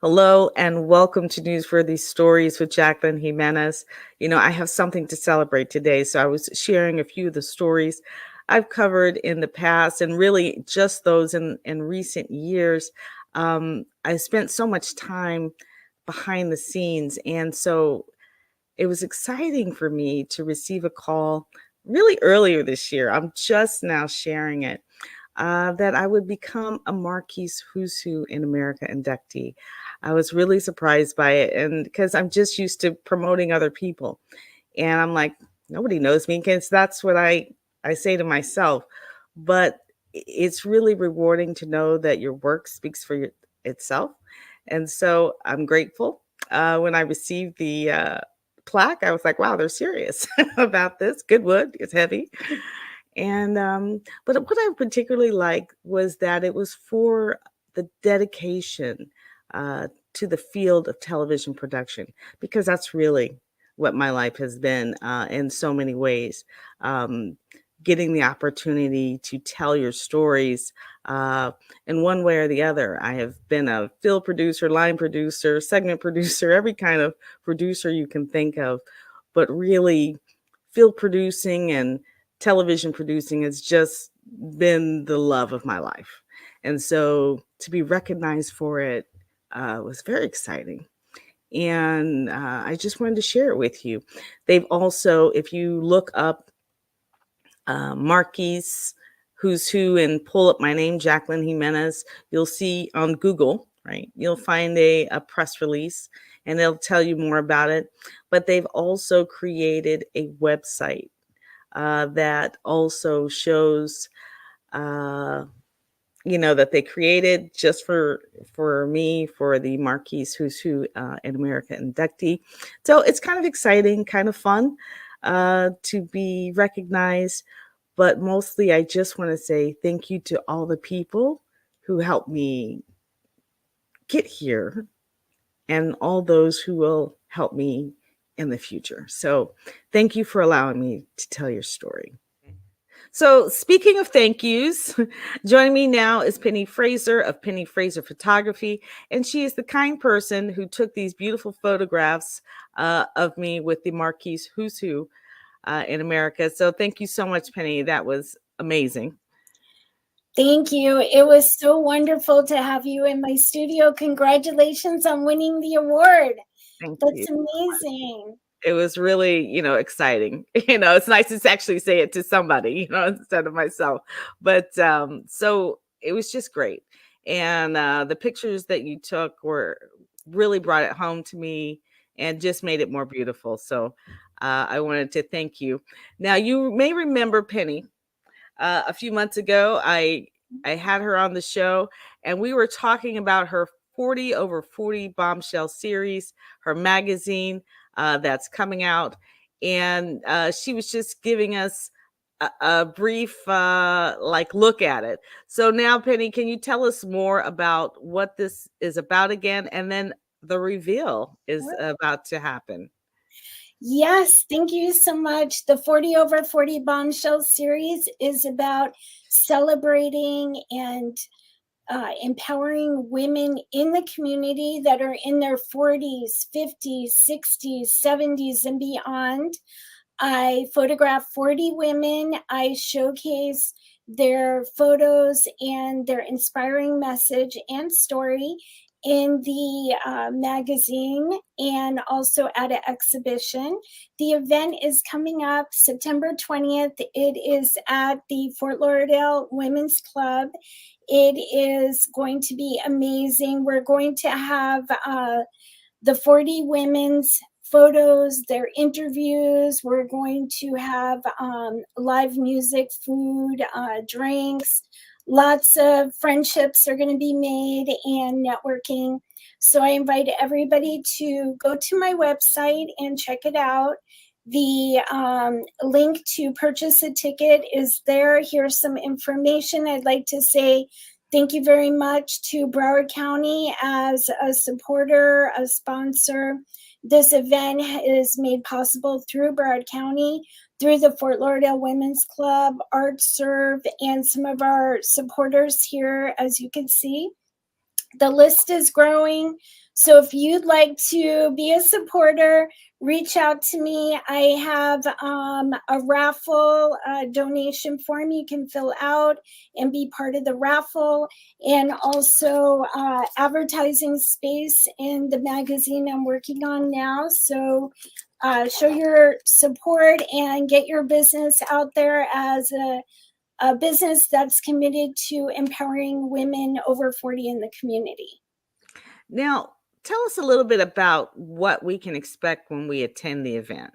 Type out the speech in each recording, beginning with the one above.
Hello and welcome to Newsworthy Stories with Jacqueline Jimenez. I have something to celebrate today, so I was sharing a few of the stories I've covered in the past and really just those in recent years. I spent so much time behind the scenes, and so it was exciting for me to receive a call really earlier this year. I'm just now sharing it that I would become a Marquise Who's Who in America inductee. I was really surprised by it, and because I'm just used to promoting other people, and I'm like, nobody knows me, because that's what I say to myself. But it's really rewarding to know that your work speaks for itself, and so I'm grateful. When I received the plaque, I was like, wow, they're serious about this. Good wood, it's heavy. And but what I particularly liked was that it was for the dedication to the field of television production, because that's really what my life has been in so many ways. Um, Getting the opportunity to tell your stories uh, in one way or the other. I have been a field producer, line producer, segment producer, every kind of producer you can think of, but really field producing and television producing has just been the love of my life. And so to be recognized for it was very exciting. And I just wanted to share it with you. They've also, if you look up Marquise Who's Who and pull up my name, Jacqueline Jimenez, you'll see on Google, right? You'll find a press release and they'll tell you more about it. But they've also created a website that also shows uh, that they created just for me, for the Marquise Who's Who in America inductee. So it's kind of exciting, kind of fun to be recognized. But mostly, I just want to say thank you to all the people who helped me get here and all those who will help me in the future. So thank you for allowing me to tell your story. So, speaking of thank yous, joining me now is Penny Fraser of Penny Fraser Photography, and she is the kind person who took these beautiful photographs of me with the Marquise Who's Who in America. So, thank you so much, Penny. That was amazing. Thank you. It was so wonderful to have you in my studio. Congratulations on winning the award. Thank you. That's amazing. It was really, exciting. It's nice to actually say it to somebody, instead of myself. But so it was just great. And the pictures that you took were really brought it home to me and just made it more beautiful. So I wanted to thank you. Now, you may remember Penny. A few months ago, I had her on the show, and we were talking about her 40 over 40 bombshell series, her magazine that's coming out, and she was just giving us a brief look at it. So now, Penny, can you tell us more about what this is about again, and then the reveal is about to happen? Yes, thank you so much. The 40 over 40 Bombshell series is about celebrating and empowering women in the community that are in their 40s, 50s, 60s, 70s, and beyond. I photograph 40 women. I showcase their photos and their inspiring message and story in the magazine and also at an exhibition. The event is coming up September 20th. It is at the Fort Lauderdale Women's Club. It is going to be amazing. We're going to have the 40 women's photos, their interviews. We're going to have live music, food, drinks. Lots of friendships are going to be made and networking. So I invite everybody to go to my website and check it out. The link to purchase a ticket is there. Here's some information. I'd like to say thank you very much to Broward County as a supporter, a sponsor. This event is made possible through Broward County, through the Fort Lauderdale Women's Club, ArtServe, and some of our supporters here, as you can see. The list is growing, So if you'd like to be a supporter, reach out to me. I have a raffle donation form you can fill out and be part of the raffle, and also advertising space in the magazine I'm working on now. So show your support and get your business out there as a business that's committed to empowering women over 40 in the community. Now, tell us a little bit about what we can expect when we attend the event.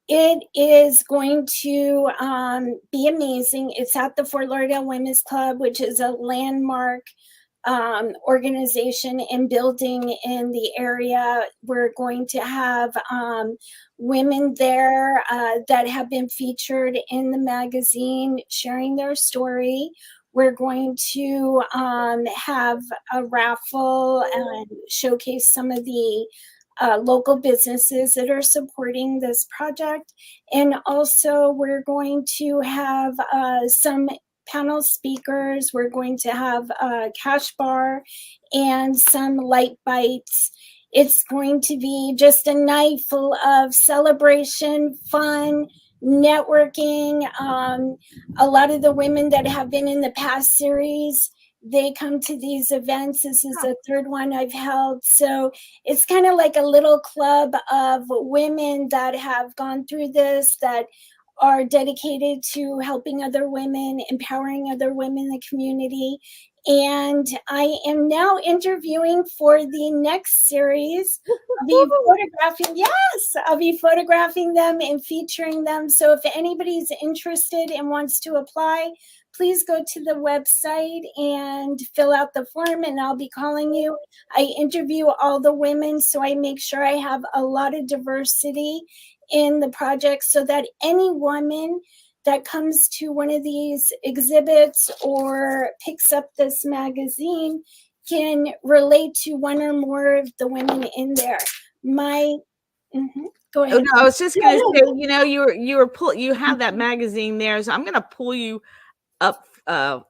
It is going to be amazing. It's at the Fort Lauderdale Women's Club, which is a landmark organization and building in the area. We're going to have women there that have been featured in the magazine sharing their story. We're going to have a raffle and showcase some of the local businesses that are supporting this project. And also we're going to have some panel speakers. We're going to have a cash bar and some light bites. It's going to be just a night full of celebration, fun, networking. A lot of the women that have been in the past series, they come to these events. This is the third one I've held. So it's kind of like a little club of women that have gone through this, that are dedicated to helping other women, empowering other women in the community. And I am now interviewing for the next series. I'll be photographing, yes, I'll be photographing them and featuring them. So if anybody's interested and wants to apply, please go to the website and fill out the form, and I'll be calling you. I interview all the women, so I make sure I have a lot of diversity in the project so that any woman that comes to one of these exhibits or picks up this magazine can relate to one or more of the women in there. Go ahead. Oh, no, I was just going to say, you have that magazine there, so I'm going to pull you up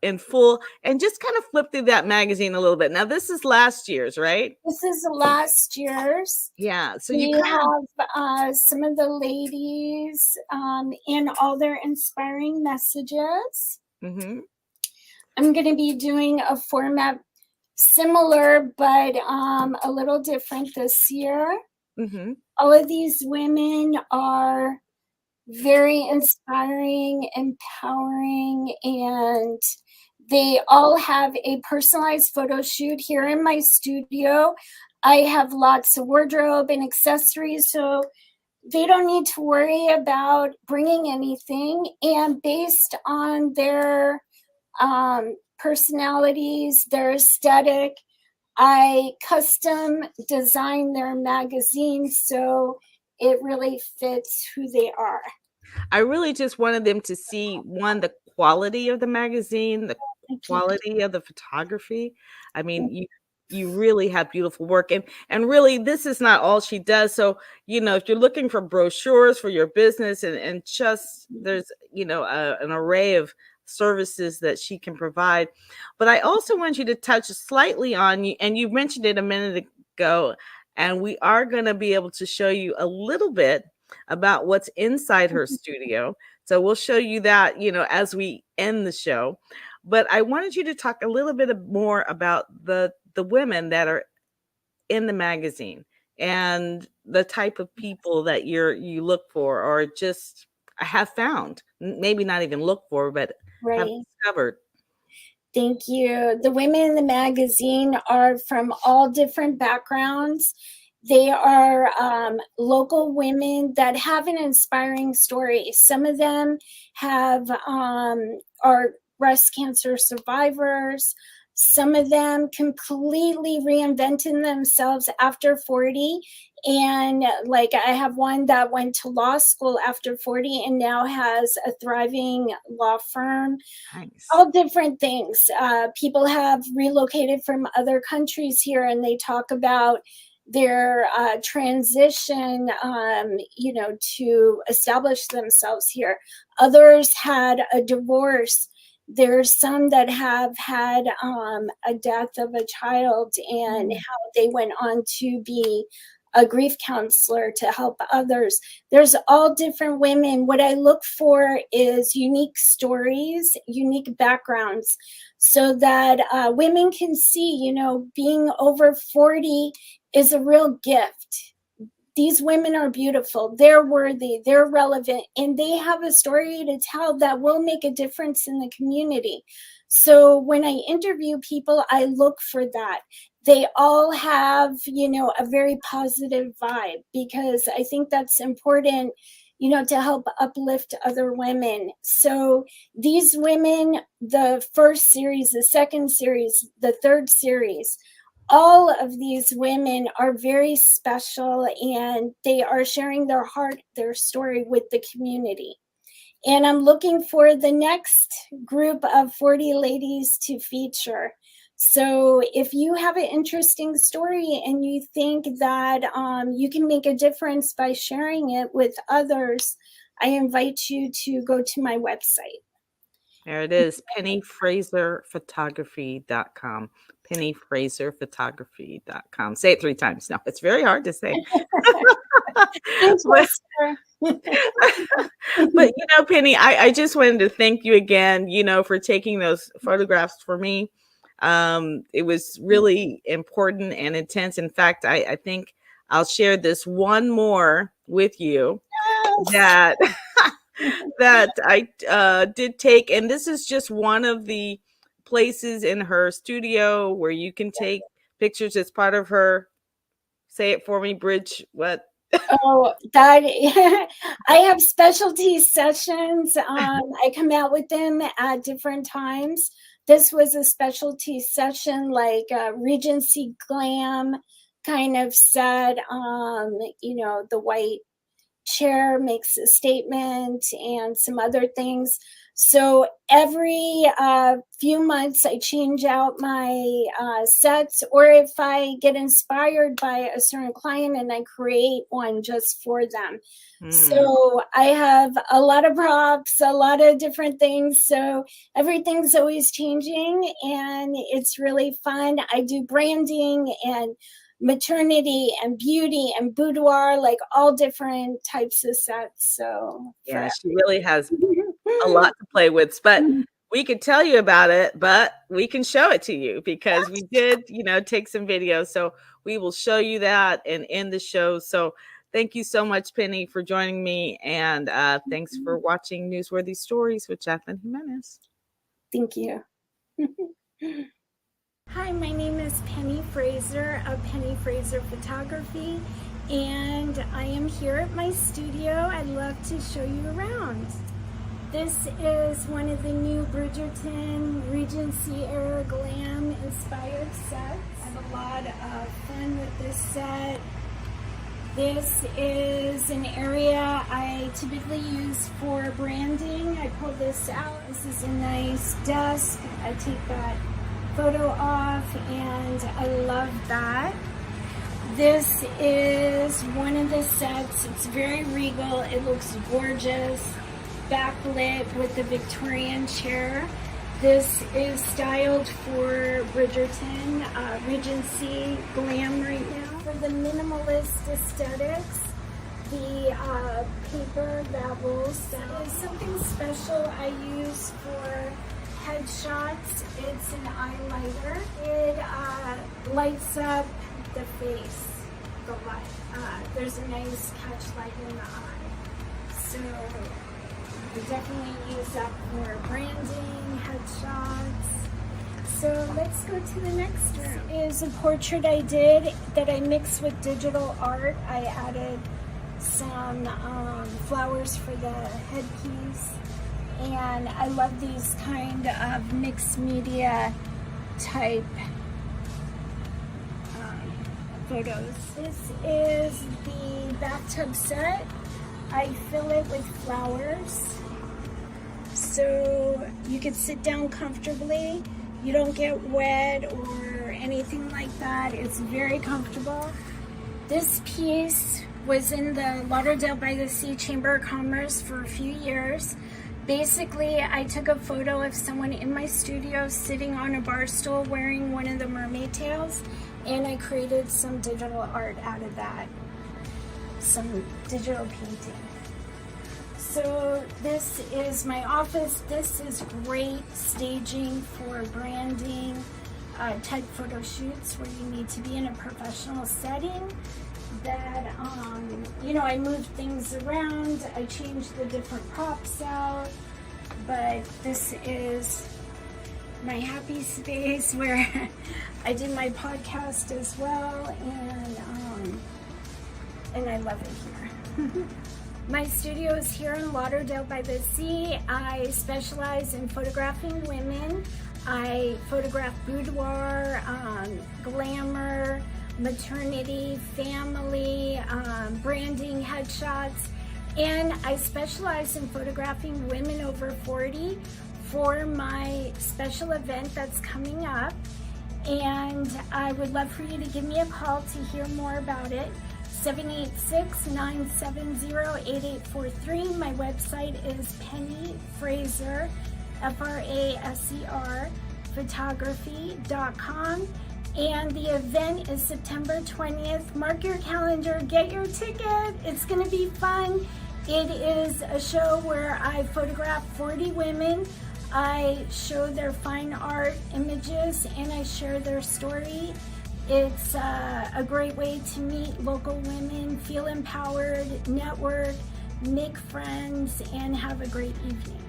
in full and just kind of flip through that magazine a little bit. Now, this is last year's, right? This is last year's. Yeah. So we have some of the ladies and all their inspiring messages. Mm-hmm. I'm going to be doing a format similar, but a little different this year. Mm-hmm. All of these women are very inspiring, empowering, and they all have a personalized photo shoot here in my studio. I have lots of wardrobe and accessories, so they don't need to worry about bringing anything. And based on their personalities, their aesthetic, I custom design their magazine so it really fits who they are. I really just wanted them to see, one, the quality of the magazine, the quality of the photography. I mean, you really have beautiful work, and really this is not all she does. So, if you're looking for brochures for your business and just there's, an array of services that she can provide. But I also want you to touch slightly on you, and you mentioned it a minute ago, and we are going to be able to show you a little bit about what's inside her studio. So we'll show you that, as we end the show. But I wanted you to talk a little bit more about the women that are in the magazine and the type of people that you look for, or just have found, maybe not even look for, but have discovered. Thank you. The women in the magazine are from all different backgrounds. They are local women that have an inspiring story. Some of them are breast cancer survivors. Some of them completely reinvented themselves after 40. And like I have one that went to law school after 40 and now has a thriving law firm. Nice. All different things. People have relocated from other countries here, and they talk about their transition, to establish themselves here. Others had a divorce There's some that have had a death of a child and how they went on to be a grief counselor to help others. There's all different women. What I look for is unique stories, unique backgrounds, so that women can see, you know, being over 40 is a real gift. These women are beautiful, they're worthy, they're relevant, and they have a story to tell that will make a difference in the community. So when I interview people, I look for that. They all have, you know, a very positive vibe, because I think that's important, you know, to help uplift other women. So these women, the first series, the second series, the third series, all of these women are very special, and they are sharing their heart, their story with the community. And I'm looking for the next group of 40 ladies to feature. So if you have an interesting story and you think that you can make a difference by sharing it with others, I invite you to go to my website. There it is, pennyfraserphotography.com. pennyfraserphotography.com. Say it 3 times. No, it's very hard to say. But, but you know, Penny, I just wanted to thank you again, you know, for taking those photographs for me. It was really important and intense. In fact, I think I'll share this one more with you that that I did take. And this is just one of the places in her studio where you can take pictures as part of her, say it for me, Bridge, what? Oh, that I have specialty sessions. I come out with them at different times. This was a specialty session, like Regency Glam kind of said, you know, the white chair makes a statement and some other things. So every few months I change out my sets, or if I get inspired by a certain client and I create one just for them. So I have a lot of props, a lot of different things. So everything's always changing and it's really fun. I do branding and maternity and beauty and boudoir, like all different types of sets. So yeah, she really has a lot to play with, but we could tell you about it, but we can show it to you because we did, you know, take some videos. So we will show you that and end the show. So thank you so much, Penny, for joining me. And thanks for watching Newsworthy Stories with Jacqueline Jimenez. Thank you. Hi, my name is Penny Fraser of Penny Fraser Photography, and I am here at my studio. I'd love to show you around. This is one of the new Bridgerton Regency era glam inspired sets. I have a lot of fun with this set. This is an area I typically use for branding. I pull this out. This is a nice desk. I take that photo off and I love that. This is one of the sets. It's very regal. It looks gorgeous. Backlit with the Victorian chair. This is styled for Bridgerton, Regency glam right now. For the minimalist aesthetics, the paper that rolls down is something special I use for headshots. It's an eyeliner. It lights up the face, the light. There's a nice catch light in the eye. So we definitely use that for branding, headshots. So let's go to the next room. This is a portrait I did that I mixed with digital art. I added some flowers for the headpiece. And I love these kind of mixed media type photos. This is the bathtub set. I fill it with flowers so you can sit down comfortably. You don't get wet or anything like that. It's very comfortable. This piece was in the Lauderdale by the Sea Chamber of Commerce for a few years. Basically, I took a photo of someone in my studio sitting on a bar stool wearing one of the mermaid tails, and I created some digital art out of that, some digital painting. So this is my office. This is great staging for branding type photo shoots where you need to be in a professional setting. That I moved things around, I changed the different props out, but this is my happy space where I did my podcast as well, and I love it here. My studio is here in Lauderdale by the Sea. I specialize in photographing women. I photograph boudoir, glamour, maternity, family, branding, headshots, and I specialize in photographing women over 40 for my special event that's coming up, and I would love for you to give me a call to hear more about it. 786-970-8843. My website is Penny Fraser, Fraser, photography.com. And the event is September 20th. Mark your calendar, get your ticket. It's gonna be fun. It is a show where I photograph 40 women. I show their fine art images and I share their story. It's a great way to meet local women, feel empowered, network, make friends, and have a great evening.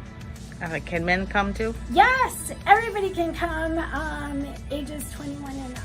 Can men come too? Yes, everybody can come, ages 21 and up.